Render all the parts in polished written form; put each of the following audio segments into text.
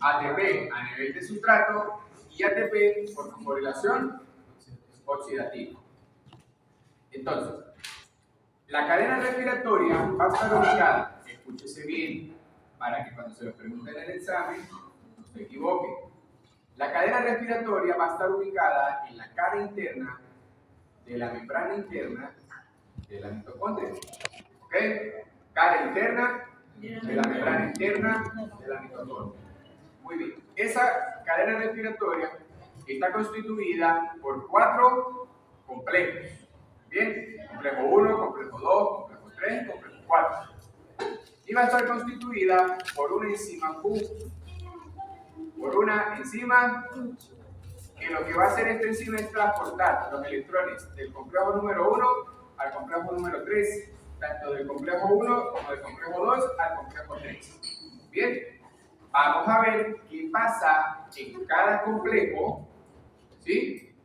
ATP a nivel de sustrato y ATP por fosforilación oxidativa. Entonces, la cadena respiratoria va a estar ubicada, escúchese bien, para que cuando se lo pregunten en el examen no se equivoque. La cadena respiratoria va a estar ubicada en la cara interna de la membrana interna de la mitocondria. ¿Ok? Cara interna de la membrana interna de la mitocondria. Muy bien. Esa cadena respiratoria está constituida por 4 complejos. Bien, complejo 1, complejo 2, complejo 3 y complejo 4. Y va a estar constituida por una enzima Q. Por una enzima que lo que va a hacer esta enzima es transportar los electrones del complejo número 1 al complejo número 3, tanto del complejo 1 como del complejo 2 al complejo 3. Bien, vamos a ver qué pasa en cada complejo, ¿sí?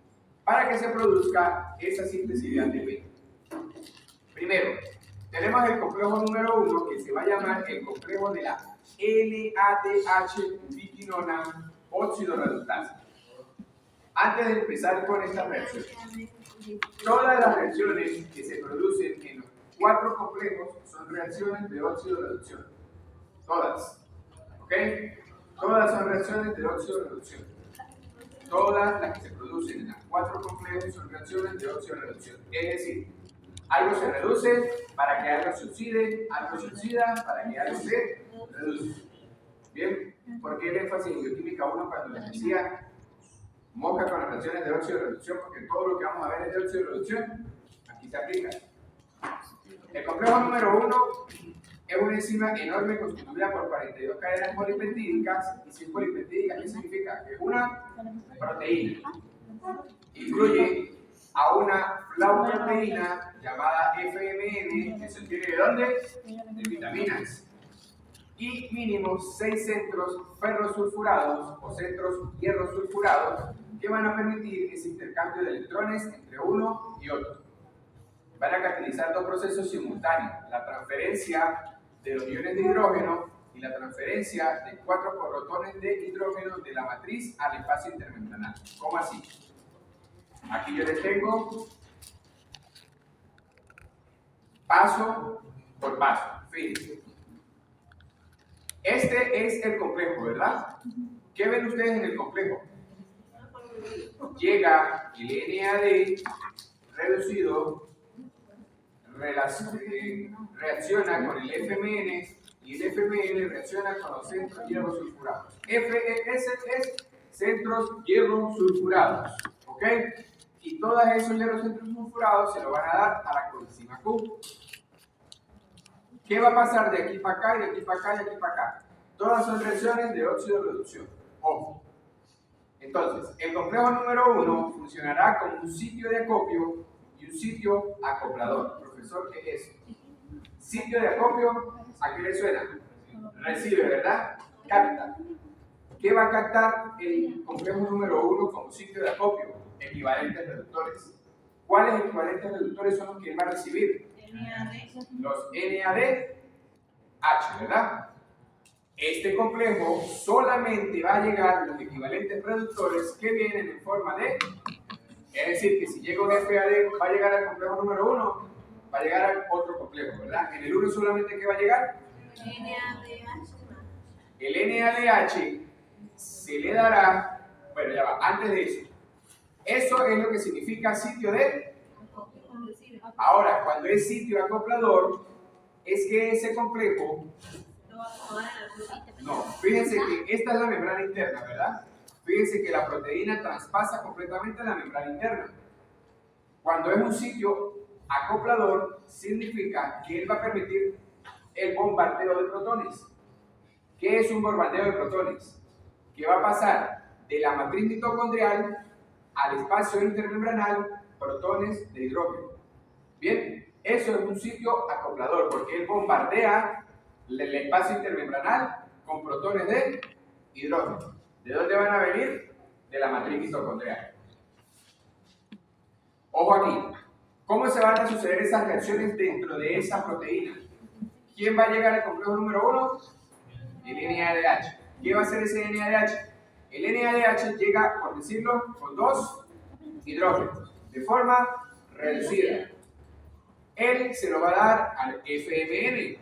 Para que se produzca esa síntesis de ATP. Primero, tenemos el complejo número 1 que se va a llamar el complejo de la NADH-ubiquinona óxido reductasa. Antes de empezar con esta reacción, todas las reacciones que se producen en los 4 complejos son reacciones de óxido reducción. Todas. ¿Ok? Todas son reacciones de óxido reducción. Todas las que se producen en los 4 complejos son reacciones de óxido reducción. Es decir, algo se reduce para que algo se oxide, algo se oxida para que algo se reduce. ¿Bien? ¿Por qué el énfasis en bioquímica 1 cuando les decía mosca con las reacciones de óxido de reducción? Porque todo lo que vamos a ver es de óxido de reducción. Aquí se aplica. El complejo número 1 es una enzima enorme constituida por 42 cadenas polipeptídicas. ¿Y si es polipeptídica, qué significa? Que es una proteína. Incluye a una flavoproteína llamada FMN, que se obtiene ¿de dónde? De vitaminas. Y mínimo 6 centros ferrosulfurados o centros hierrosulfurados que van a permitir ese intercambio de electrones entre uno y otro. Van a catalizar 2 procesos simultáneos: la transferencia de los iones de hidrógeno y la transferencia de 4 protones de hidrógeno de la matriz al espacio intermembranal. ¿Cómo así? Aquí yo les tengo paso por paso. Fíjense. Este es el complejo, ¿verdad? ¿Qué ven ustedes en el complejo? Llega el NAD reducido, reacciona con el FMN y el FMN reacciona con los centros hierrosulfurados. FES es centros hierrosulfurados, ¿ok? Y todos esos hierrocentros sulfurados se lo van a dar a la coenzima Q. ¿Qué va a pasar de aquí para acá y de aquí para acá y de aquí para acá? Todas son reacciones de óxido de reducción. Ojo. Entonces, el complejo número 1 funcionará como un sitio de acopio y un sitio acoplador. Profesor, ¿qué es eso? Sitio de acopio, ¿a qué le suena? Recibe, ¿verdad? Capta. ¿Qué va a captar el complejo número 1 como sitio de acopio? Equivalentes reductores. ¿Cuáles equivalentes reductores son los que va a recibir? Los NADH, ¿verdad? Este complejo solamente va a llegar los equivalentes reductores que vienen en forma de, es decir, que si llega un FAD va a llegar al complejo número 1, va a llegar al otro complejo, ¿verdad? En el 1 solamente ¿qué va a llegar? El NADH se le dará, bueno, ya va, antes de eso. Eso es lo que significa sitio de. Ahora, cuando es sitio acoplador, es que ese complejo. No, fíjense que esta es la membrana interna, ¿verdad? Fíjense que la proteína traspasa completamente la membrana interna. Cuando es un sitio acoplador, significa que él va a permitir el bombardeo de protones. ¿Qué es un bombardeo de protones? Que va a pasar de la matriz mitocondrial al espacio intermembranal protones de hidrógeno. Bien, eso es un sitio acoplador porque él bombardea el espacio intermembranal con protones de hidrógeno. ¿De dónde van a venir? De la matriz mitocondrial. Ojo aquí, ¿cómo se van a suceder esas reacciones dentro de esa proteína? ¿Quién va a llegar al complejo número 1? El NADH. ¿Qué va a hacer ese NADH? El NADH llega, por decirlo, con 2 hidrógenos, de forma reducida. Él se lo va a dar al FMN.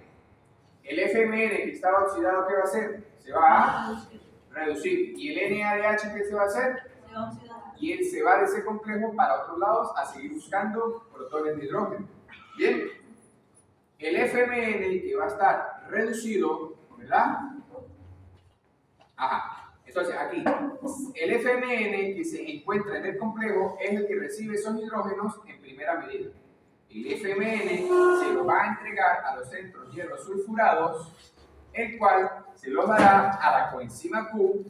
El FMN que estaba oxidado, ¿qué va a hacer? Se va a reducir. ¿Y el NADH qué se va a hacer? Se va a oxidar. Y él se va de ese complejo para otros lados a seguir buscando protones de hidrógeno. Bien, el FMN que va a estar reducido, ¿verdad? Ajá, entonces aquí, el FMN que se encuentra en el complejo es el que recibe esos hidrógenos en primera medida. El FMN se lo va a entregar a los centros hierro sulfurados, el cual se los dará a la coenzima Q,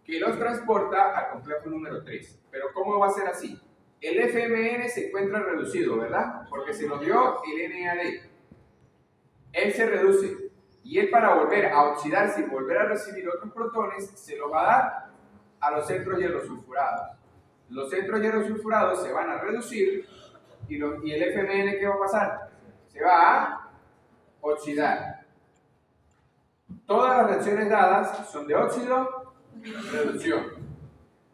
que los transporta al complejo número 3. Pero ¿cómo va a ser así? El FMN se encuentra reducido, ¿verdad? Porque se lo dio el NAD. Él se reduce y él, para volver a oxidarse y volver a recibir otros protones, se lo va a dar a los centros hierro sulfurados. Los centros hierro sulfurados se van a reducir y el FMN, ¿qué va a pasar? Se va a oxidar. Todas las reacciones dadas son de óxido, reducción.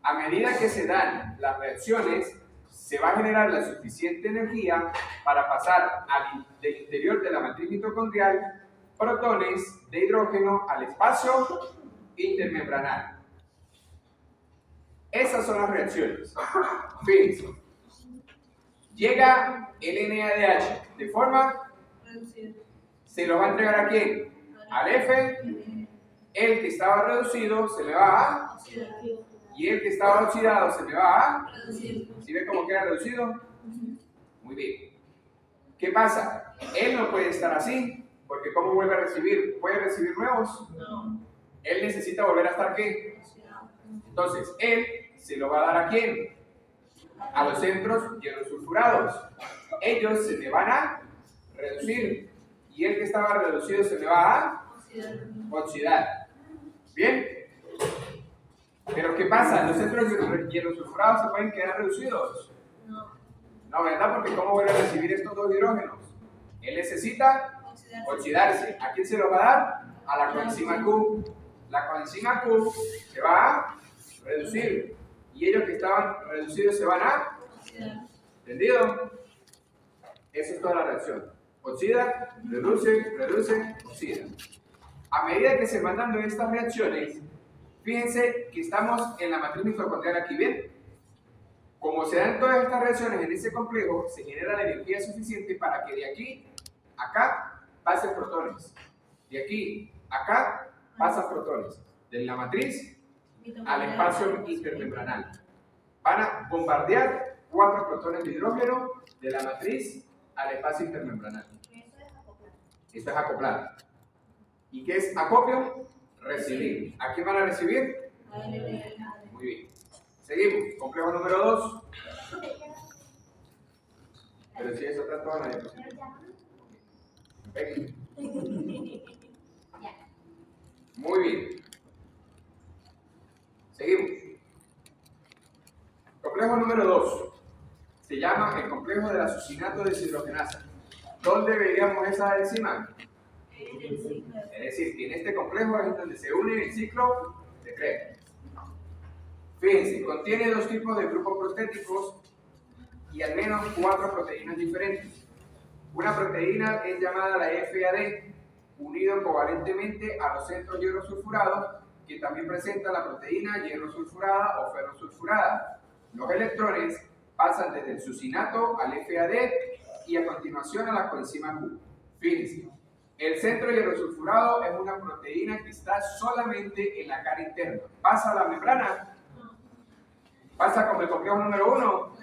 A medida que se dan las reacciones, se va a generar la suficiente energía para pasar del interior de la matriz mitocondrial protones de hidrógeno al espacio intermembranal. Esas son las reacciones. Fíjense. Llega el NADH de forma Reducido. ¿se lo va a entregar a quién? Al F. El que estaba reducido se le va a Oxidar. y el que estaba oxidado se le va a Reducido. ¿sí ven cómo queda reducido? Muy bien. ¿Qué pasa? Él no puede estar así, porque ¿cómo vuelve a recibir? ¿Puede recibir nuevos? No. Él necesita volver a estar ¿qué? Oxidado. Entonces, él se lo va a dar a quién? A los centros hierrosulfurados. Ellos se le van a reducir y el que estaba reducido se le va a Oxidar. oxidar. ¿Bien? Pero ¿qué pasa? ¿Los centros hierrosulfurados se pueden quedar reducidos? No. No, ¿verdad? Porque ¿cómo vuelve a recibir estos dos hidrógenos? Él necesita Oxidarse. oxidarse. ¿A quién se lo va a dar? A la coenzima Q. La coenzima Q se va a reducir y ellos que estaban reducidos se van a Oxidar. ¿entendido? Eso es toda la reacción. Oxida, reduce, reduce, oxida. A medida que se van dando estas reacciones, fíjense que estamos en la matriz mitocondrial aquí, ¿bien? Como se dan todas estas reacciones en ese complejo, se genera la energía suficiente para que de aquí a acá pasen protones. De aquí a acá pasan protones. De la matriz al espacio intermembranal. Van a bombardear 4 protones de hidrógeno de la matriz al espacio intermembranal. Esto es acoplar. ¿Y qué es acopio? Recibir. ¿A quién van a recibir? Muy bien. Seguimos. Complejo número 2. Pero si eso está todo en la diapositiva. Perfecto. Muy bien. Seguimos. Complejo número 2. Se llama el complejo de la succinato deshidrogenasa. ¿Dónde veríamos esa enzima? Es decir, que en este complejo es donde se une el ciclo de Krebs. Fíjense, contiene 2 tipos de grupos prostéticos y al menos 4 proteínas diferentes. Una proteína es llamada la FAD, unido covalentemente a los centros hierrosulfurados, que también presenta la proteína hierrosulfurada o ferrosulfurada. Los electrones pasan desde el succinato al FAD y a continuación a la coenzima Q. Fíjense, el centro hierrosulfurado es una proteína que está solamente en la cara interna. ¿Pasa a la membrana? ¿Pasa como el complejo número 1?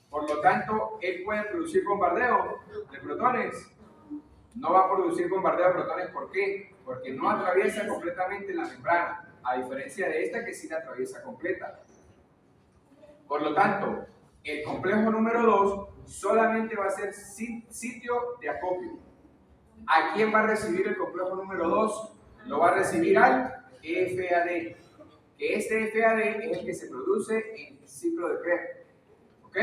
Por lo tanto, él puede producir bombardeo de protones. No va a producir bombardeo de protones, ¿por qué? Porque no atraviesa completamente la membrana, a diferencia de esta que sí la atraviesa completa. Por lo tanto, el complejo número 2 solamente va a ser sitio de acopio. ¿A quién va a recibir el complejo número 2? Lo va a recibir al FAD. Que este FAD es el que se produce en el ciclo de Krebs. ¿Ok?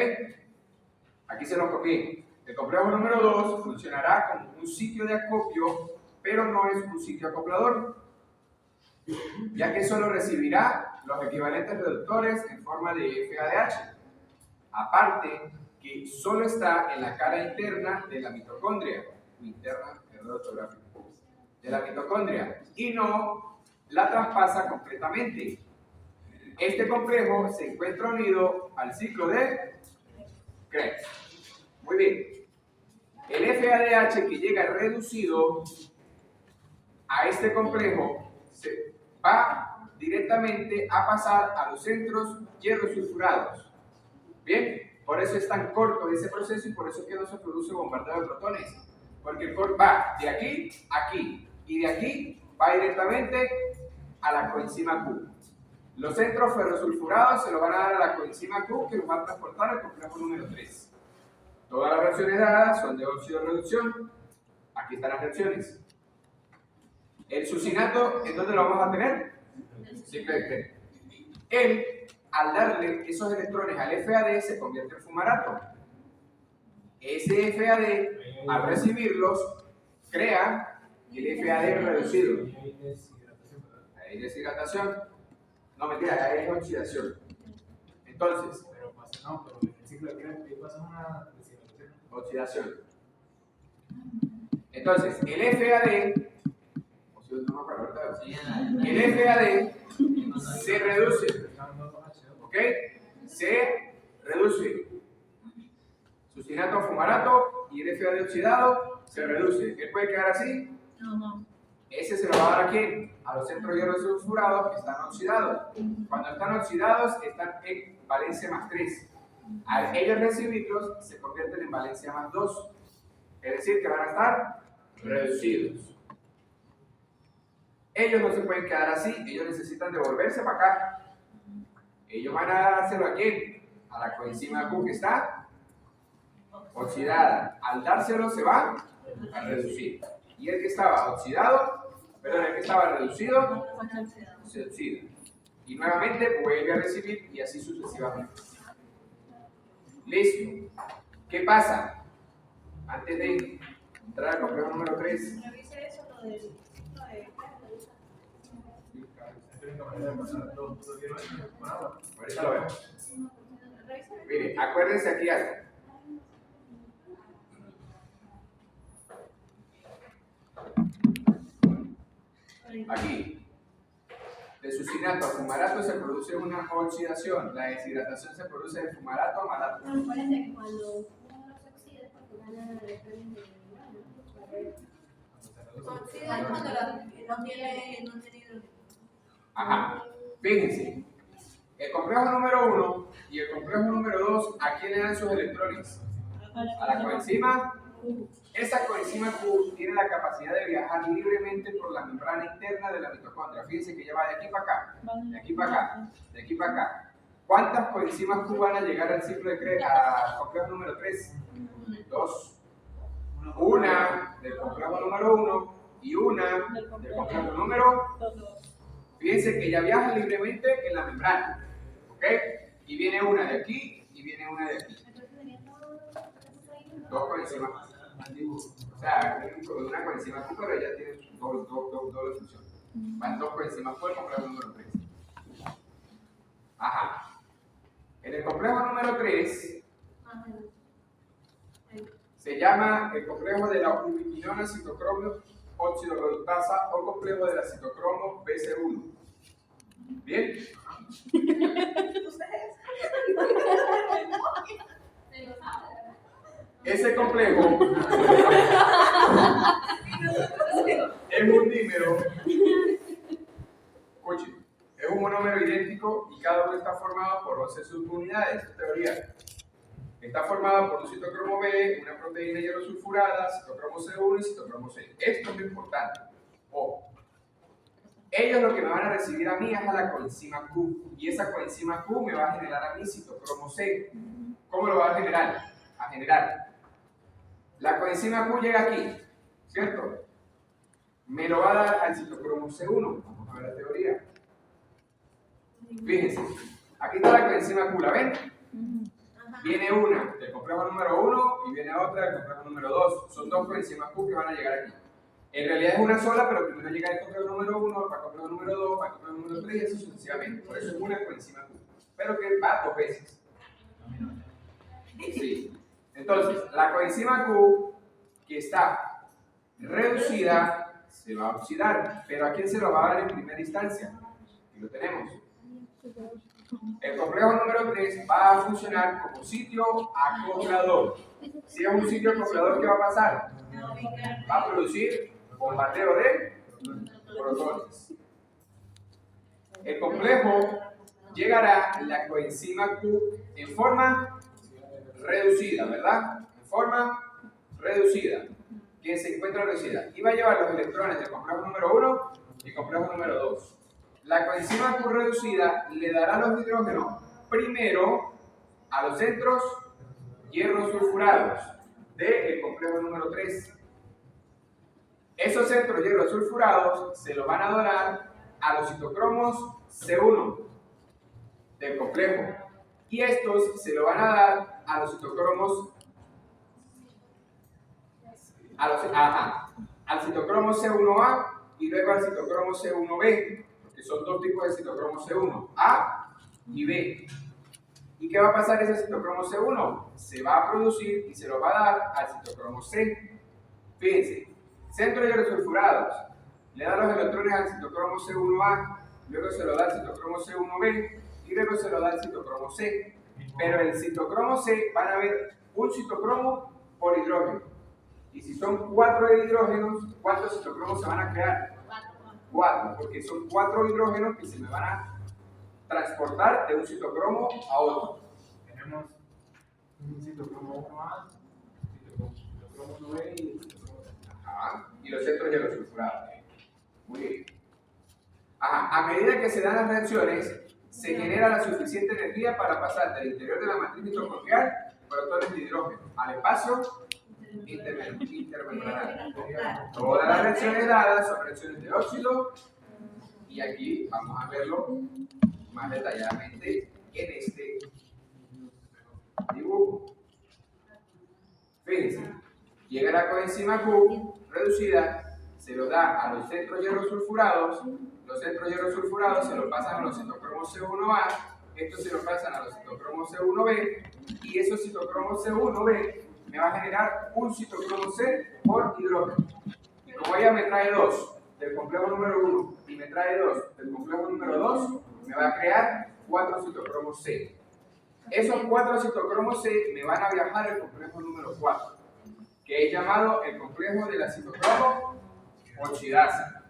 Aquí se lo copié. El complejo número 2 funcionará como un sitio de acopio, pero no es un sitio acoplador. ya que solo recibirá los equivalentes reductores en forma de FADH. Aparte, que solo está en la cara interna de la mitocondria, de la mitocondria, y no la traspasa completamente. Este complejo se encuentra unido al ciclo de Krebs. Muy bien. El FADH que llega reducido a este complejo se va directamente a pasar a los centros hierrosulfurados. Bien, por eso es tan corto ese proceso y por eso es que no se produce bombardeo de protones. Porque el va de aquí a aquí y de aquí va directamente a la coenzima Q. Los centros ferrosulfurados se lo van a dar a la coenzima Q que los va a transportar al complejo número 3. Todas las reacciones dadas son de óxido de reducción. Aquí están las reacciones. El succinato, ¿en dónde lo vamos a tener? Ciclo de Krebs. Él, al darle esos electrones al FAD, se convierte en fumarato. Ese FAD, al recibirlos, crea el FAD reducido. Hay deshidratación. No, mentira, ahí es oxidación. Entonces, pero en el ciclo de Krebs pasa una deshidratación. Oxidación. Entonces, el FAD, el FAD se reduce. ¿Ok? Se reduce. Succinato a fumarato y el FAD oxidado se reduce. ¿Qué puede quedar así? No. Ese se lo va a dar a quién? A los centros hierrosulfurados que están oxidados. Cuando están oxidados, están en valencia más 3. Al ellos recibirlos, se convierten en valencia más 2. Es decir, que van a estar reducidos. Ellos no se pueden quedar así, ellos necesitan devolverse para acá. Ellos van a dárselo a quién? A la coenzima Q que está oxidada. Al dárselo se va a reducir. Y el que estaba oxidado, perdón, el que estaba reducido, se oxida. Y nuevamente vuelve a recibir y así sucesivamente. Listo. ¿Qué pasa? Antes de entrar al complejo número 3. Revise eso, lo de Ahorita lo vemos. Mire, acuérdense aquí algo. Aquí, de succinato a fumarato se produce una oxidación. La deshidratación se produce de fumarato a malato. Me parece que cuando uno se oxida es porque gana electrones de oxida es cuando no tiene hidrógeno. Ajá. Fíjense, el complejo número 1 y el complejo número 2, ¿a quién le dan sus electrones? A la coenzima. Esa coenzima Q tiene la capacidad de viajar libremente por la membrana interna de la mitocondria. Fíjense que ella va de aquí para acá, de aquí para acá, de aquí para acá. ¿Cuántas coenzimas Q van a llegar al ciclo de Krebs, al complejo número 3? 2. Una del complejo número 1 y una del complejo número 2. Fíjense que ella viaja libremente en la membrana, ¿ok? Y viene una de aquí y viene una de aquí. Dos coenzimas. O sea, una coenzima Q, pero ella tiene doble función. Van dos coenzimas por el complejo número 3. Ajá. En el complejo número 3 se llama el complejo de la ubiquinona citocromo oxidorreductasa o complejo de la citocromo BC1. ¿Bien? Ese complejo es un dímero, escuchen, es un monómero idéntico y cada uno está formado por 11 subunidades, es teoría. Está formado por un citocromo B, una proteína hierrosulfurada, citocromo C1 y citocromo C. Esto es lo importante. Ojo. Ellos lo que me van a recibir a mí es a la coenzima Q. Y esa coenzima Q me va a generar a mí citocromo C. ¿Cómo lo va a generar? A generar. La coenzima Q llega aquí, ¿cierto? Me lo va a dar al citocromo C1. Vamos a ver la teoría. Fíjense. Aquí está la coenzima Q, ¿la ven? Viene una del complejo número 1 y viene otra del complejo número 2. Son dos coenzimas Q que van a llegar aquí. En realidad es una sola, pero primero llega el complejo número 1, para el complejo número 2, para el complejo número 3 y así sucesivamente. Por eso es una coenzima Q. Pero que va dos veces. Sí. Entonces, la coenzima Q, que está reducida, se va a oxidar. ¿Pero a quién se lo va a dar en primera instancia? Aquí lo tenemos. El complejo número 3 va a funcionar como sitio acoplador. Si es un sitio acoplador, ¿qué va a pasar? Va a producir bombardeo de protones. El complejo llegará a la coenzima Q en forma reducida, ¿verdad? En forma reducida, que se encuentra reducida. Y va a llevar los electrones del complejo número 1 y complejo número 2. La coenzima Q reducida le dará los hidrógenos primero a los centros hierro sulfurados del complejo número 3. Esos centros hierro sulfurados se lo van a donar a los citocromos C1 del complejo y estos se lo van a dar a los citocromos al citocromo C1A y luego al citocromo C1B, porque son dos tipos de citocromo C1, A y B. ¿Y qué va a pasar ese citocromo C1? Se va a producir y se lo va a dar al citocromo C. Fíjense, centros hidrosulfurados, le da los electrones al citocromo C1A, luego se lo da al citocromo C1B y luego se lo da al citocromo C. Pero en el citocromo C van a haber un citocromo por hidrógeno. Y si son 4 hidrógenos, ¿cuántos citocromos se van a crear? 4, porque son 4 hidrógenos que se me van a transportar de un citocromo a otro. Tenemos un citocromo 1A, citocromo 1B y citocromo 2. Y los centros hidrosulfurados. Muy bien. A medida que se dan las reacciones, se genera la suficiente energía para pasar del interior de la matriz mitocondrial protones de hidrógeno al espacio intermembranario. Todas las reacciones dadas son reacciones de óxido y aquí vamos a verlo más detalladamente en este dibujo. Fíjense, llega la coenzima Q reducida, se lo da a los centros hierro sulfurados, los centros hierro sulfurados se lo pasan a los citocromos C1A, estos se lo pasan a los citocromos C1B y esos citocromos C1B me va a generar un citocromo C por hidrógeno. Y como ella me trae 2 del complejo número 1 y me trae 2 del complejo número 2, me va a crear 4 citocromos C. Esos 4 citocromos C me van a viajar al complejo número 4, que es llamado el complejo de la citocromo oxidasa.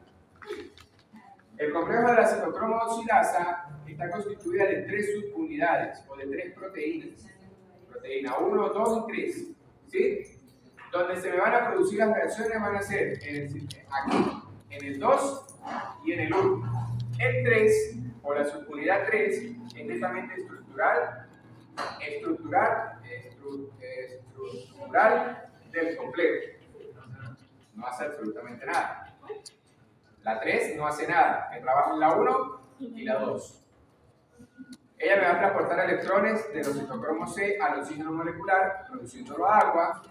El complejo de la citocromo oxidasa está constituida de 3 subunidades o de 3 proteínas. Proteína 1, 2 y 3. ¿Sí? Donde se me van a producir las reacciones van a ser aquí, en el 2 y en el 1. El 3, o la subunidad 3, es netamente estructural del complejo. No hace absolutamente nada. La 3 no hace nada, que trabaja en la 1 y la 2. Ella me va a transportar electrones de los citocromos C al oxígeno molecular, produciéndolo a agua.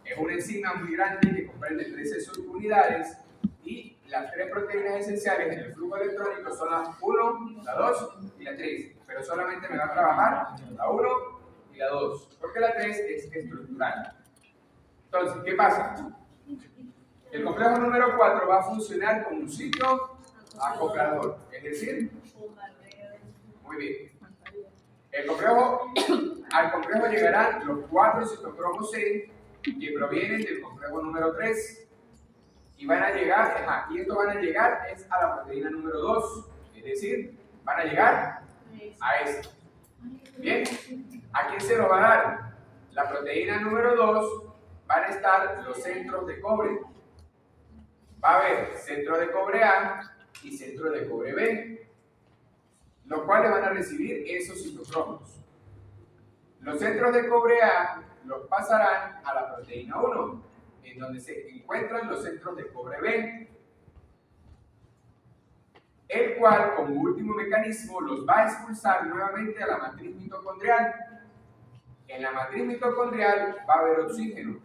Es una enzima muy grande que comprende 13 subunidades y las 3 proteínas esenciales en el flujo electrónico son la 1, la 2 y la 3. Pero solamente me va a trabajar la 1 y la 2, porque la 3 es estructural. Entonces, ¿qué pasa? El complejo número 4 va a funcionar como un sitio acoplador, es decir, muy bien. Al complejo llegarán los 4 citocromos C que provienen del complejo número 3 y van a llegar, y estos van a llegar es a la proteína número 2, es decir, van a llegar a esta. Bien, ¿a quién se lo va a dar? La proteína número 2 van a estar los centros de cobre. Va a haber centro de cobre A y centro de cobre B, los cuales van a recibir esos citocromos. Los centros de cobre A los pasarán a la proteína 1, en donde se encuentran los centros de cobre B, el cual, como último mecanismo, los va a expulsar nuevamente a la matriz mitocondrial. En la matriz mitocondrial va a haber oxígeno,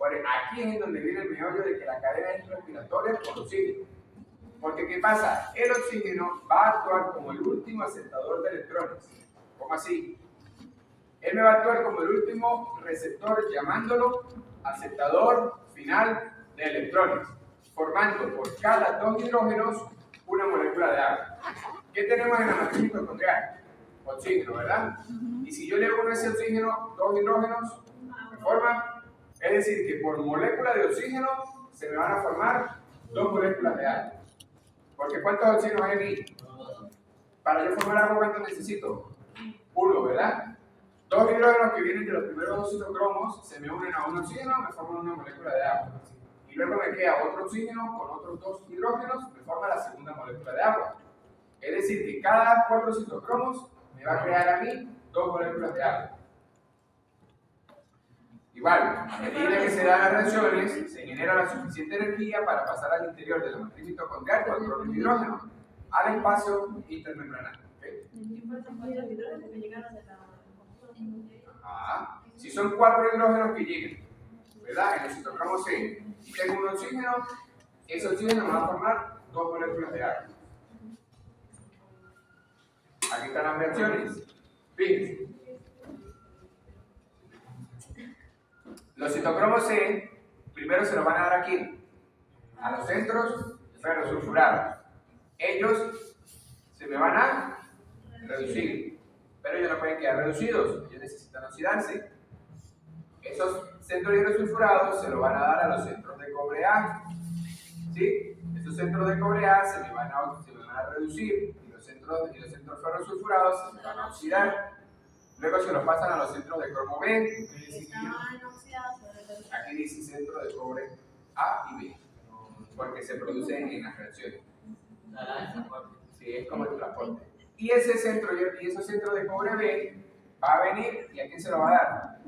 Aquí es donde viene el meollo de que la cadena es respiratoria por oxígeno. Porque ¿qué pasa? El oxígeno va a actuar como el último aceptador de electrones. ¿Cómo así? Él me va a actuar como el último receptor, llamándolo aceptador final de electrones, formando por cada 2 hidrógenos una molécula de agua. ¿Qué tenemos en la matriz mitocondrial? Oxígeno, ¿verdad? Y si yo le uno a ese oxígeno 2 hidrógenos, ¿me forma? Es decir, que por molécula de oxígeno se me van a formar 2 moléculas de agua. Porque ¿cuántos oxígenos hay aquí? Para yo formar agua, ¿cuánto necesito? 1, ¿verdad? 2 hidrógenos que vienen de los primeros 2 citocromos se me unen a un oxígeno, me forman una molécula de agua. Y luego me queda otro oxígeno con otros 2 hidrógenos, me forma la segunda molécula de agua. Es decir, que cada 4 citocromos me va a crear a mí 2 moléculas de agua. Igual, a medida que se dan las reacciones, se genera la suficiente energía para pasar al interior de la matriz mitocondrial con el hidrógeno al espacio intermembranal. ¿Okay? Si son 4 hidrógenos que llegan, ¿verdad? En el citocromo C, y tengo un oxígeno, ese oxígeno me va a formar 2 moléculas de agua. Aquí están las reacciones. Fíjense. Los citocromos C, primero se los van a dar aquí, a los centros ferrosulfurados. Ellos se me van a reducir, pero ellos no pueden quedar reducidos, ellos necesitan oxidarse. Esos centros hidrosulfurados se los van a dar a los centros de cobre A. ¿Sí? Esos centros de cobre A se me van a reducir y los centros ferrosulfurados se me van a oxidar. Luego se los pasan a los centros de cromo B. Aquí dice centro de cobre A y B, porque se producen en las reacciones. Sí, es como el transporte. Y esos centros de cobre B va a venir, ¿y a quién se lo va a dar?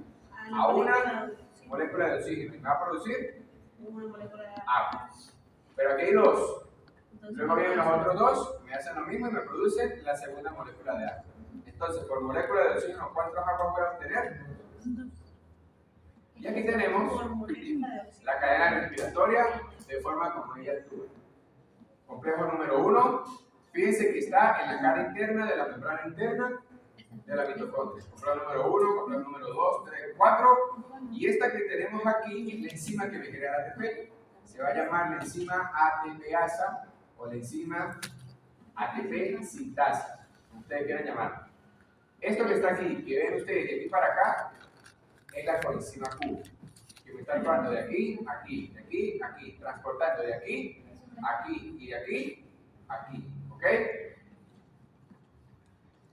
A una molécula de oxígeno. ¿Y va a producir? Una molécula de agua. Pero aquí hay 2. Luego vienen los otros 2, me hacen lo mismo y me producen la segunda molécula de agua. Entonces, por molécula de oxígeno, ¿cuántas aguas voy a obtener? Y aquí tenemos la cadena respiratoria de forma como ella actúa. Complejo número 1, fíjense que está en la cara interna de la membrana interna de la mitocondria. Complejo número 1, complejo número 2, 3, 4. Y esta que tenemos aquí es la enzima que me crea el ATP. Se va a llamar la enzima ATPasa o la enzima ATP sintasa, como ustedes quieran llamarlo. Esto que está aquí, que ven ustedes de aquí para acá, es la coenzima Q, que me está llevando de aquí, aquí, de aquí, aquí, transportando de aquí, aquí y de aquí, aquí. ¿Ok?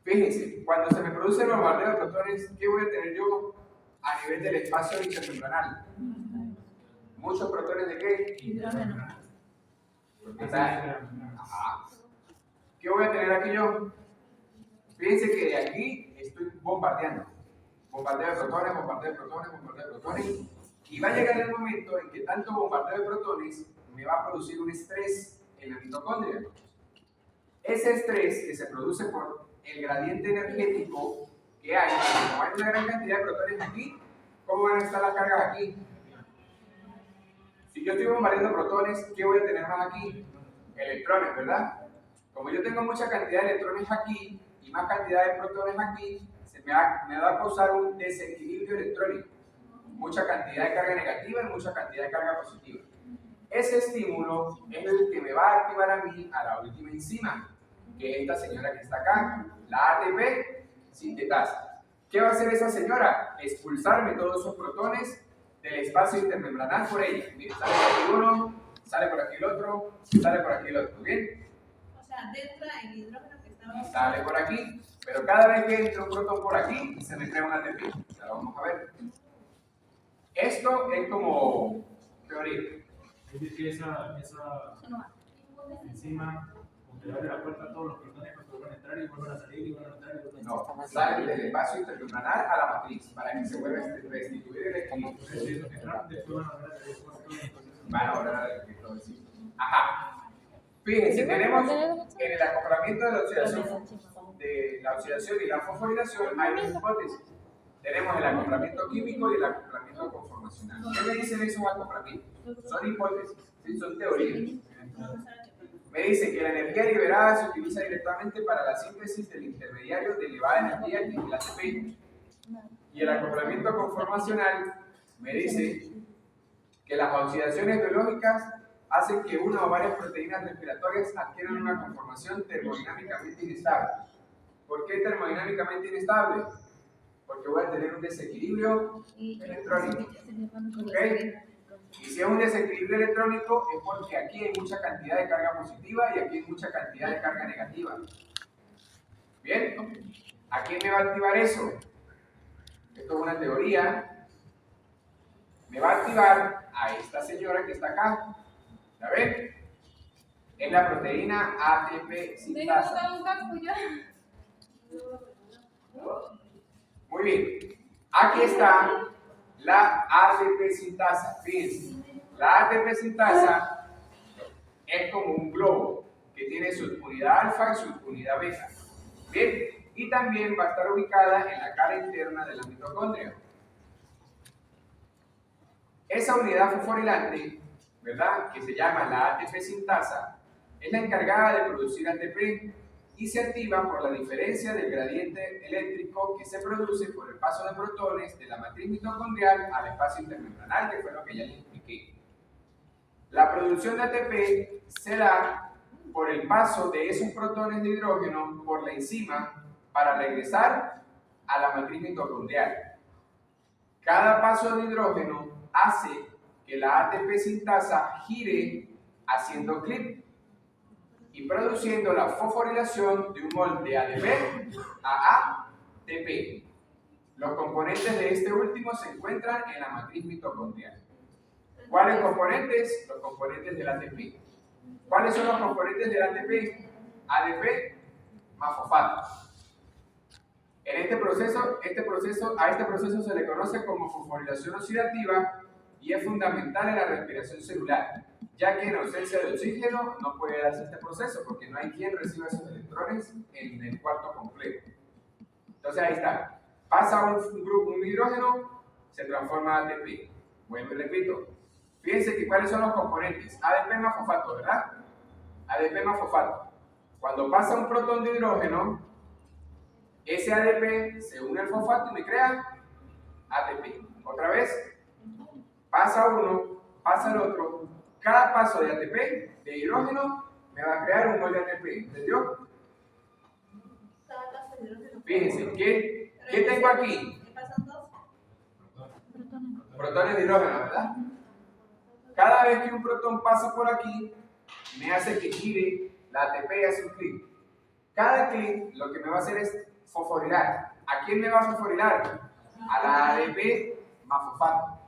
Fíjense, cuando se me produce el bombardeo de protones, ¿qué voy a tener yo a nivel del espacio intermembranal? ¿Muchos protones de qué? hidrógeno. ¿Qué voy a tener aquí yo? Fíjense que de aquí estoy bombardeando. Bombardeo de protones, bombardeo de protones, bombardeo de protones. Y va a llegar el momento en que tanto bombardeo de protones me va a producir un estrés en la mitocondria. Ese estrés que se produce por el gradiente energético que hay, como hay una gran cantidad de protones aquí, ¿cómo van a estar las cargas aquí? Si yo estoy bombardeando protones, ¿qué voy a tener más aquí? Electrones, ¿verdad? Como yo tengo mucha cantidad de electrones aquí y más cantidad de protones aquí, me va a causar un desequilibrio electrónico. Mucha cantidad de carga negativa y mucha cantidad de carga positiva. Ese estímulo es el que me va a activar a mí a la última enzima, que es esta señora que está acá, la ATP sintetasa. ¿Qué va a hacer esa señora? Expulsarme todos esos protones del espacio intermembranal por ella. Miren, sale por aquí uno, sale por aquí el otro, sale por aquí el otro. ¿Bien? O sea, entra el hidrógeno que estaba. Y sale por aquí. Pero cada vez que entra un protón por aquí, se me crea una ATP. Ya lo vamos a ver. Esto es como teoría. Es decir, que esa enzima, como te abre la puerta a todos los protones que vuelvan a entrar y vuelvan a salir y vuelvan a entrar y vuelvan a salir. No, sale del espacio intermembranal a la matriz para que se vuelva a restituir el equilibrio. Después van a volver a salir protones. Van a volver a restituir. Ajá. Fíjense, tenemos en el acoplamiento de la oxidación y la fosforilación hay una hipótesis. Tenemos el acoplamiento químico y el acoplamiento conformacional. ¿Qué me dicen esos acoplamientos? Son hipótesis, ¿sí? Son teorías. Me dice que la energía liberada se utiliza directamente para la síntesis del intermediario de elevada energía que es el ATP. Y el acoplamiento conformacional me dice que las oxidaciones biológicas hacen que una o varias proteínas respiratorias adquieran una conformación termodinámicamente inestable. ¿Por qué termodinámicamente inestable? Porque voy a tener un desequilibrio electrónico. ¿Okay? Y si es un desequilibrio electrónico es porque aquí hay mucha cantidad de carga positiva y aquí hay mucha cantidad de carga negativa. ¿Bien? ¿A quién me va a activar eso? Esto es una teoría. Me va a activar a esta señora que está acá. ¿La ven? Es la proteína ATP sintasa. Muy bien. Aquí está la ATP sintasa. Fíjense, la ATP sintasa es como un globo que tiene su unidad alfa y su unidad beta. Bien, y también va a estar ubicada en la cara interna de la mitocondria. Esa unidad fosforilante, ¿verdad?, que se llama la ATP sintasa, es la encargada de producir ATP y se activa por la diferencia del gradiente eléctrico que se produce por el paso de protones de la matriz mitocondrial al espacio intermembranal, que fue lo que ya les expliqué. La producción de ATP se da por el paso de esos protones de hidrógeno por la enzima para regresar a la matriz mitocondrial. Cada paso de hidrógeno hace que la ATP sintasa gire haciendo clic y produciendo la fosforilación de un mol de ADP a ATP. Los componentes de este último se encuentran en la matriz mitocondrial. ¿Cuáles componentes? Los componentes del ATP. ¿Cuáles son los componentes del ATP? ADP más fosfato. En este proceso se le conoce como fosforilación oxidativa y es fundamental en la respiración celular, ya que en ausencia de oxígeno no puede darse este proceso porque no hay quien reciba esos electrones en el cuarto complejo. Entonces ahí está, pasa un hidrógeno, se transforma en ATP. Vuelvo y repito, fíjense que cuáles son los componentes, ADP más fosfato, ¿verdad? ADP más fosfato. Cuando pasa un protón de hidrógeno, ese ADP se une al fosfato y me crea ATP. Otra vez, pasa uno, pasa el otro. Cada paso de ATP, de hidrógeno, me va a crear un mol de ATP. ¿Entendió? Fíjense, ¿qué tengo aquí? Protones de hidrógeno, ¿verdad? Cada vez que un protón pasa por aquí, me hace que gire la ATP y hace un clic. Cada clic lo que me va a hacer es fosforilar. ¿A quién me va a fosforilar? A la ADP más fosfato.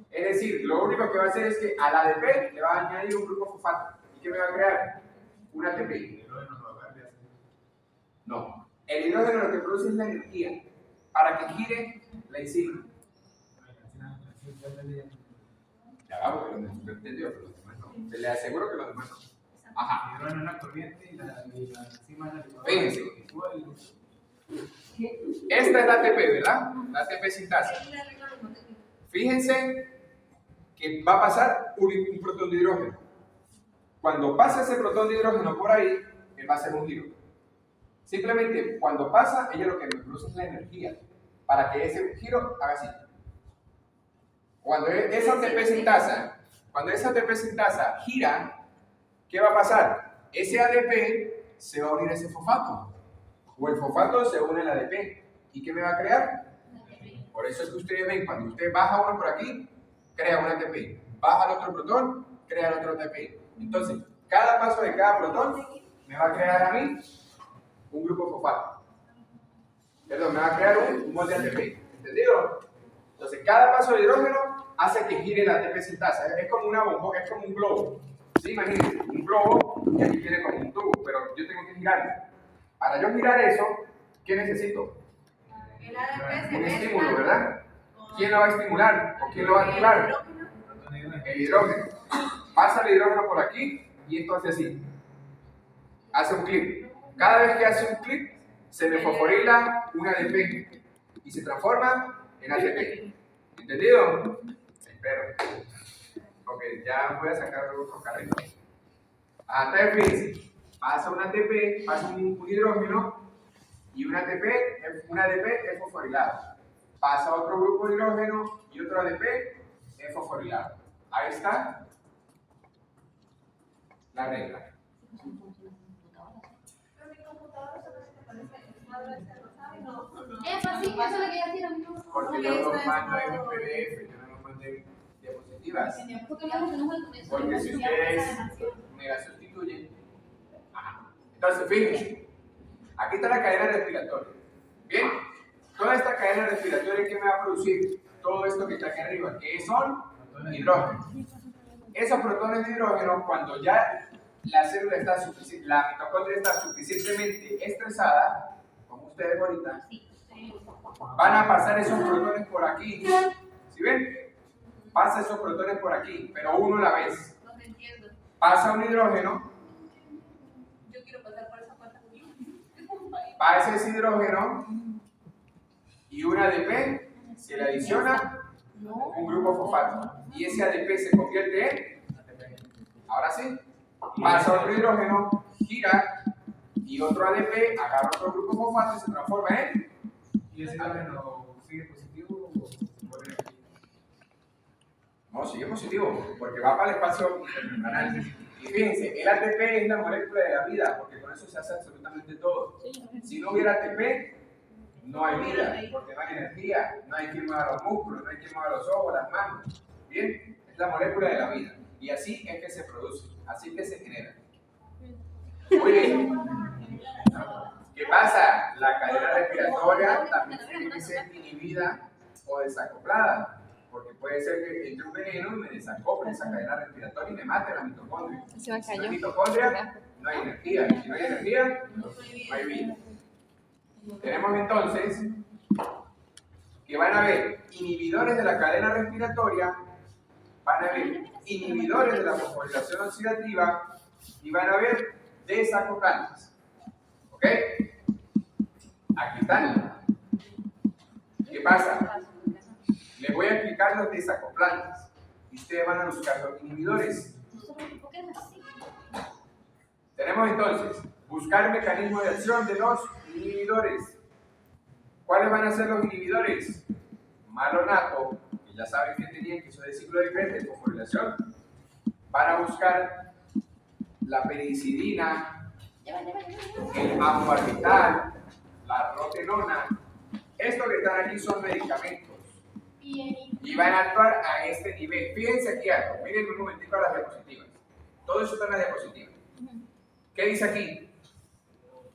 Es decir, lo único que va a hacer es que al ADP le va a añadir un grupo fosfato. ¿Y qué me va a crear? Un ATP. No. El hidrógeno lo que produce es la energía para que gire la enzima. Ya vamos, pero no entendió, pero los demás no. Se le aseguro que los demás no. Ajá. El hidrógeno es la corriente y la enzima es la licuadora. Fíjense. Esta es la ATP, ¿verdad? La ATP sintasa. Fíjense que va a pasar un protón de hidrógeno. Cuando pasa ese protón de hidrógeno por ahí, él va a hacer un giro. Simplemente cuando pasa, ella lo que me produce es la energía para que ese giro haga así. Cuando esa ATP sintasa gira, ¿qué va a pasar? Ese ADP se va a unir a ese fosfato. O el fosfato se une al ADP. ¿Y qué me va a crear? Por eso es que ustedes ven, cuando usted baja uno por aquí, crea un ATP. Baja el otro protón, crea el otro ATP. Entonces, cada paso de cada protón me va a crear a mí un grupo fosfato. Perdón, me va a crear un mol de ATP. ¿Entendido? Entonces, cada paso de hidrógeno hace que gire la ATP sintasa. Es como una bomba, es como un globo. ¿Sí? Imagínense, un globo y aquí tiene como un tubo, pero yo tengo que girarlo. Para yo girar eso, ¿qué necesito? El ADP se Un mezcla estímulo, ¿verdad? ¿Quién lo va a estimular? ¿O quién lo va a activar? El hidrógeno. Pasa el hidrógeno por aquí y esto hace así. Hace un clic. Cada vez que hace un clic, se me fosforila un ADP. y se transforma en ATP. ¿Entendido? Espero. Ok, ya voy a sacar otro carrito. Entonces, fíjense, pasa un ATP, pasa un hidrógeno y un ADP es fosforilado. Pasa otro grupo de hidrógeno y otro ADP es fosforilado. Ahí está la regla. Es fácil, eso es lo que yo hacía mismo. Porque yo los mando en PDF, yo no los mando en diapositivas. Porque luego se nos va con eso. Porque si ustedes me la sustituyen. Entonces, fíjense, aquí está la cadena respiratoria. Bien, toda esta cadena respiratoria que me va a producir todo esto que está aquí arriba, que son hidrógenos. Esos protones de hidrógeno, cuando ya la célula está la mitocondria está suficientemente estresada, como ustedes ahorita, van a pasar esos protones por aquí. ¿Sí ven? Pasa esos protones por aquí, pero uno a la vez. No te entiendo. Pasa un hidrógeno, Yo quiero pasar por esa puerta. pasa ese hidrógeno y un ADP se le adiciona un grupo fosfato. Y ese ADP se convierte en ahora sí, pasa otro hidrógeno, gira y otro ADP agarra otro grupo fosfato y se transforma en. ¿Y ese hidrógeno sigue positivo o se pone aquí? No, sigue positivo, porque va para el espacio intermembranal. Y fíjense, el ATP es la molécula de la vida, porque con eso se hace absolutamente todo. Si no hubiera ATP, no hay vida, porque no hay energía, no hay quien mueva los músculos, no hay quien mueva los ojos, las manos. Bien, es la molécula de la vida. Y así es que se produce, así es que se genera. Muy bien. ¿Qué pasa? La cadena respiratoria también tiene que ser inhibida o desacoplada. Porque puede ser que entre un veneno y me desacople esa cadena respiratoria y me mate la mitocondria. Si no hay mitocondria, no hay energía. Y si no hay energía, no hay vida. Tenemos entonces que van a haber inhibidores de la cadena respiratoria, van a haber inhibidores de la fosforilación oxidativa y van a haber desacoplantes. ¿Ok? Aquí están. ¿Qué pasa? Les voy a explicar los desacoplantes y ustedes van a buscar los inhibidores. Tenemos entonces, buscar el mecanismo de acción de los inhibidores. ¿Cuáles van a ser los inhibidores? Malonato, que ya saben que tenían, que eso es de ciclo diferente de fosforilación. Van a buscar la pericidina, el ambarbital, la rotenona. Estos que están aquí son medicamentos. Y van a actuar a este nivel. Fíjense aquí algo, miren un momentico a las diapositivas. Todo eso está en las diapositivas. ¿Qué dice aquí?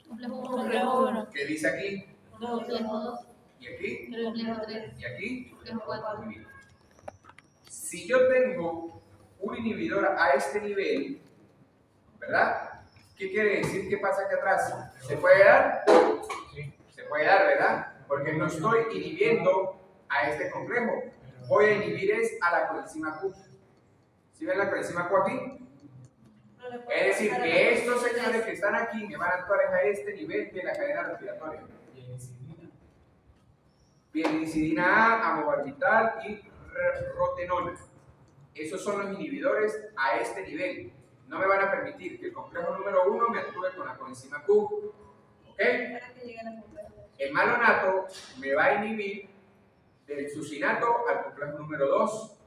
Complejo 1. ¿Qué dice aquí? Complejo 2. ¿Y aquí? Complejo 3. ¿Y aquí? Complejo 4. Muy bien. Si yo tengo un inhibidor a este nivel, ¿verdad? ¿Qué quiere decir? ¿Qué pasa aquí atrás? ¿Se puede dar? Sí. Se puede dar, ¿verdad? Porque no estoy inhibiendo a este complejo. Voy a inhibir es a la coenzima Q. ¿Sí ven la coenzima Q aquí? Es decir, que estos señores que están aquí me van a actuar a este nivel de la cadena respiratoria. Pienicidina A, amobarbital y rotenona. Esos son los inhibidores a este nivel. No me van a permitir que el complejo número 1 me actúe con la coenzima Q. ¿Ok? El malonato me va a inhibir del succinato al complejo número 2.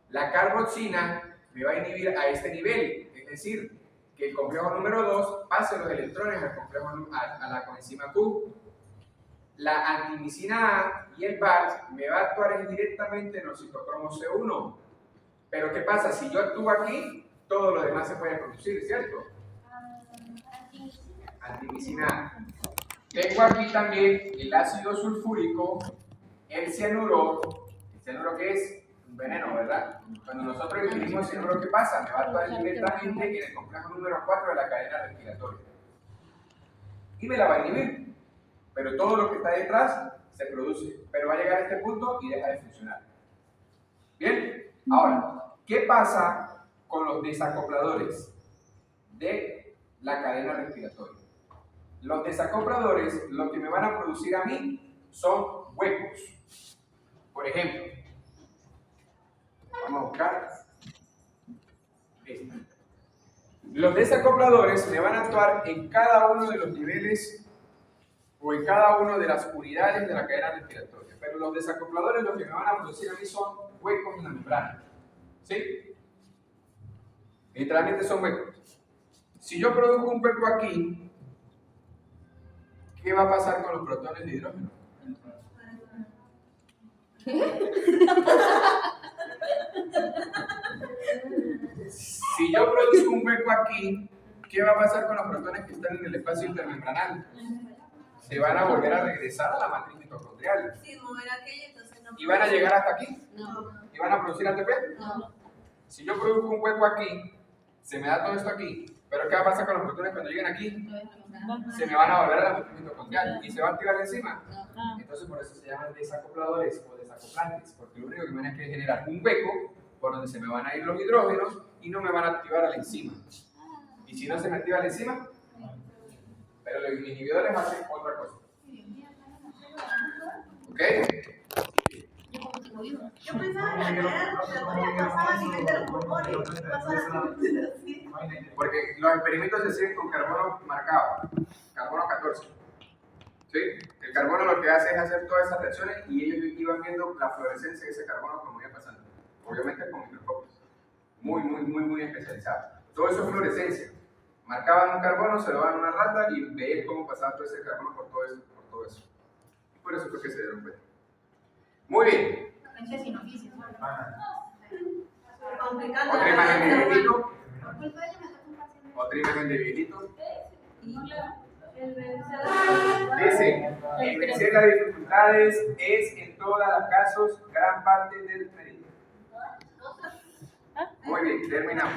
La carboxina me va a inhibir a este nivel, es decir, que el complejo número 2 pase los electrones al complejo, a la coenzima Q. La antimicina A y el VAR me va a actuar directamente en los citocromos C1. Pero ¿qué pasa? Si yo actúo aquí, todo lo demás se puede producir, ¿cierto? Antimicina A. Tengo aquí también el ácido sulfúrico, el cianuro. ¿El cianuro qué es? Un veneno, ¿verdad? Cuando nosotros ingerimos cianuro, ¿qué pasa? Me va a actuar directamente en el complejo número 4 de la cadena respiratoria. Y me la va a inhibir. Pero todo lo que está detrás se produce. Pero va a llegar a este punto y deja de funcionar. ¿Bien? Ahora, ¿qué pasa con los desacopladores de la cadena respiratoria? Los desacopladores lo que me van a producir a mí son huecos. Por ejemplo, vamos a buscar este. Los desacopladores me van a actuar en cada uno de los niveles o en cada una de las unidades de la cadena respiratoria. Pero los desacopladores lo que me van a producir a mí son huecos en la membrana. ¿Sí? Literalmente son huecos. Si yo produzco un hueco aquí, ¿qué va a pasar con los protones de hidrógeno? Si yo produzco un hueco aquí, ¿qué va a pasar con los protones que están en el espacio intermembranal? Se van a volver a regresar a la matriz mitocondrial. Sin mover aquello, entonces no. ¿Y van a llegar hasta aquí? No. ¿Y van a producir ATP? No. Si yo produzco un hueco aquí, se me da todo esto aquí. ¿Pero qué va a pasar con los protones cuando lleguen aquí? Se me van a volver a la matriz mitocondrial y se va a activar encima. Entonces por eso se llaman desacopladores o desacoplantes, porque lo único que me van a hacer es generar un hueco por donde se me van a ir los hidrógenos y no me van a activar a la enzima. Y si no se me activa la enzima, pero los inhibidores hacen otra cosa. ¿Ok? Yo pensaba que la cadena respiratoria pasaba a nivel de los pulmones. Pasaba así. Porque los experimentos se siguen con carbono marcado, carbono 14. ¿Sí? El carbono lo que hace es hacer todas esas reacciones y ellos iban viendo la fluorescencia de ese carbono como iba pasando. Obviamente con microscopios. Muy especializados. Todo eso es fluorescencia. Marcaban un carbono, se lo daban a una rata y veían cómo pasaba todo ese carbono por todo eso. Y por eso fue que se dieron cuenta. Muy bien. Complicando Otra la imagen de cadena. viejito. Otra imagen de viejito. Dice, el vencer las dificultades es en todos los casos gran parte del mérito. Muy bien, terminamos.